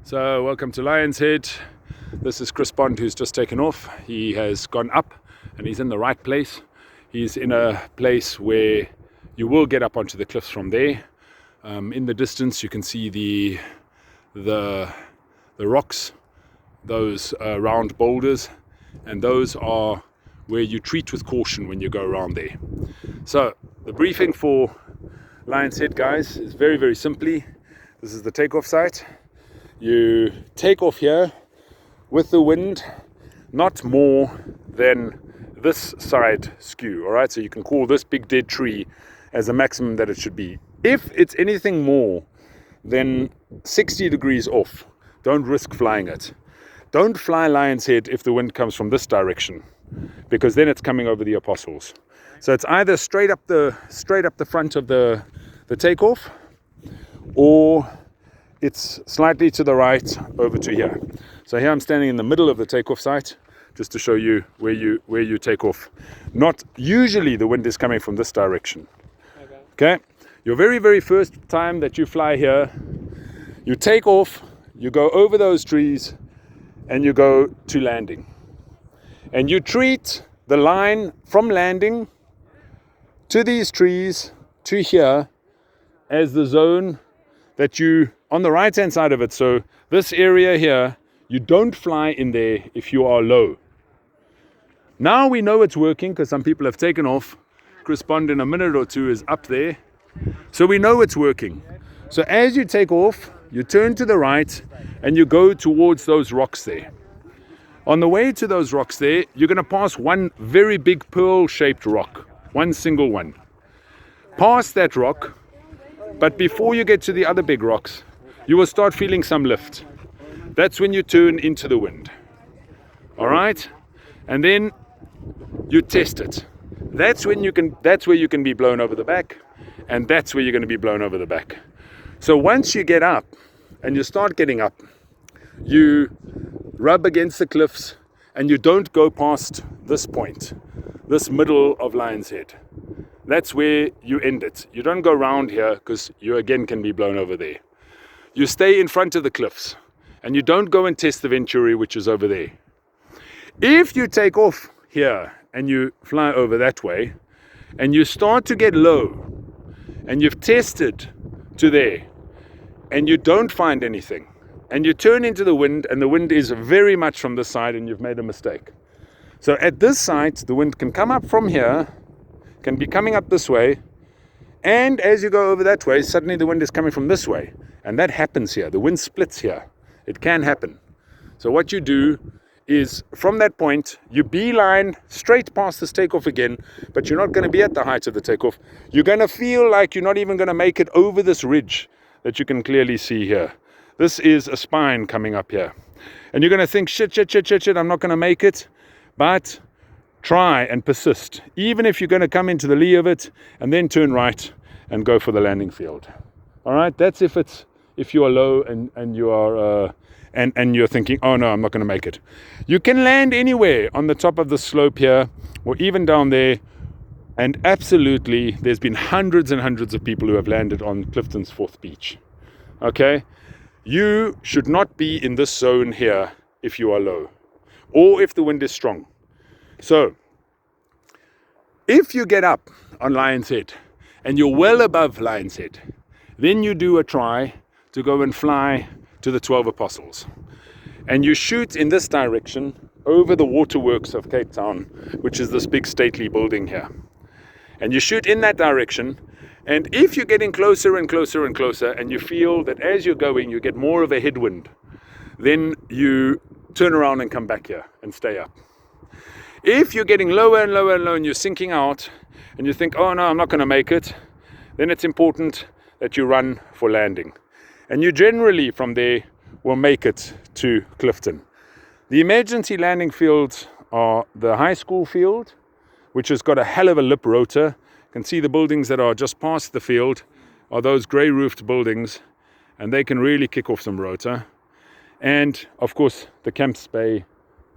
So welcome to Lion's Head. This is Chris Bond, who's just taken off. He has gone up and he's in the right place. He's in a place where you will get up onto the cliffs from there. In the distance you can see the rocks, those round boulders, and those are where you treat with caution when you go around there. So the briefing for Lion's Head, guys, is very, very simply, this is the takeoff site. You take off here with the wind not more than this side skew, all right? So you can call this big dead tree as a maximum that it should be. If it's anything more than 60 degrees off, don't risk flying it. Don't fly Lion's Head if the wind comes from this direction, because then it's coming over the apostles. So it's either straight up the front of the takeoff, or it's slightly to the right over to here. So here I'm standing in the middle of the takeoff site, just to show you where you take off. Not usually the wind is coming from this direction. Okay. Your very, very first time that you fly here, you take off, you go over those trees, and you go to landing. And you treat the line from landing to these trees to here as the zone that you, on the right hand side of it. So this area here, you don't fly in there if you are low. Now we know it's working because some people have taken off. Chris Bond in a minute or two is up there. So we know it's working. So as you take off, you turn to the right and you go towards those rocks there. On the way to those rocks there, you're going to pass one very big pearl-shaped rock, one single one. Past that rock, but before you get to the other big rocks, you will start feeling some lift. That's when you turn into the wind. All right? And then you test it. That's where you can be blown over the back, and that's where you're going to be blown over the back. So once you get up and you start getting up, you rub against the cliffs and you don't go past this point, this middle of Lion's Head. That's where you end it. You don't go around here because you again can be blown over there. You stay in front of the cliffs and you don't go and test the Venturi, which is over there. If you take off here and you fly over that way and you start to get low and you've tested to there and you don't find anything and you turn into the wind and the wind is very much from this side and you've made a mistake. So at this site, the wind can come up from here, can be coming up this way, and as you go over that way, suddenly the wind is coming from this way. And that happens here. The wind splits here. It can happen. So what you do is, from that point, you beeline straight past this takeoff again, but you're not going to be at the height of the takeoff. You're going to feel like you're not even going to make it over this ridge that you can clearly see here. This is a spine coming up here. And you're going to think, shit, I'm not going to make it. But try and persist, even if you're going to come into the lee of it and then turn right and go for the landing field. All right, that's if you are low and you are and you're thinking, oh no, I'm not going to make it. You can land anywhere on the top of the slope here or even down there, and absolutely there's been hundreds and hundreds of people who have landed on Clifton's 4th beach. Okay, you should not be in this zone here if you are low or if the wind is strong. So, if you get up on Lion's Head and you're well above Lion's Head, then you do a try to go and fly to the 12 Apostles. And you shoot in this direction over the waterworks of Cape Town, which is this big stately building here. And you shoot in that direction, and if you're getting closer and closer and closer, and you feel that as you're going you get more of a headwind, then you turn around and come back here and stay up. If you're getting lower and lower and lower and you're sinking out and you think, oh no, I'm not going to make it, then it's important that you run for landing. And you generally from there will make it to Clifton. The emergency landing fields are the high school field, which has got a hell of a lip rotor. You can see the buildings that are just past the field are those grey roofed buildings, and they can really kick off some rotor. And of course the Camps Bay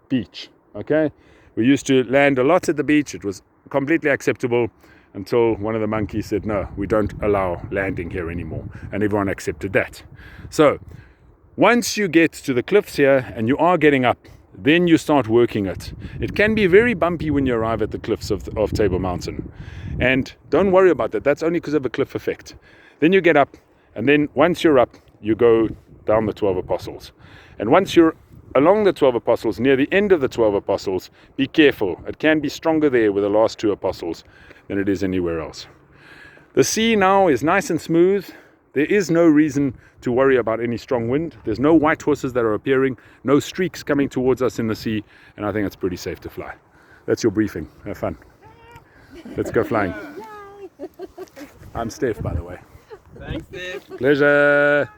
beach. Okay, we used to land a lot at the beach. It was completely acceptable until one of the monkeys said, no, we don't allow landing here anymore. And everyone accepted that. So Once you get to the cliffs here and you are getting up, then you start working it. It can be very bumpy when you arrive at the cliffs of Table Mountain. And don't worry about that. That's only because of a cliff effect. Then you get up, and then once you're up, you go down the 12 Apostles. And once you're along the 12 Apostles, near the end of the 12 Apostles, be careful. It can be stronger there with the last 2 Apostles than it is anywhere else. The sea now is nice and smooth. There is no reason to worry about any strong wind. There's no white horses that are appearing, no streaks coming towards us in the sea, and I think it's pretty safe to fly. That's your briefing. Have fun. Let's go flying. I'm Stef, by the way. Thanks, Stef. Pleasure.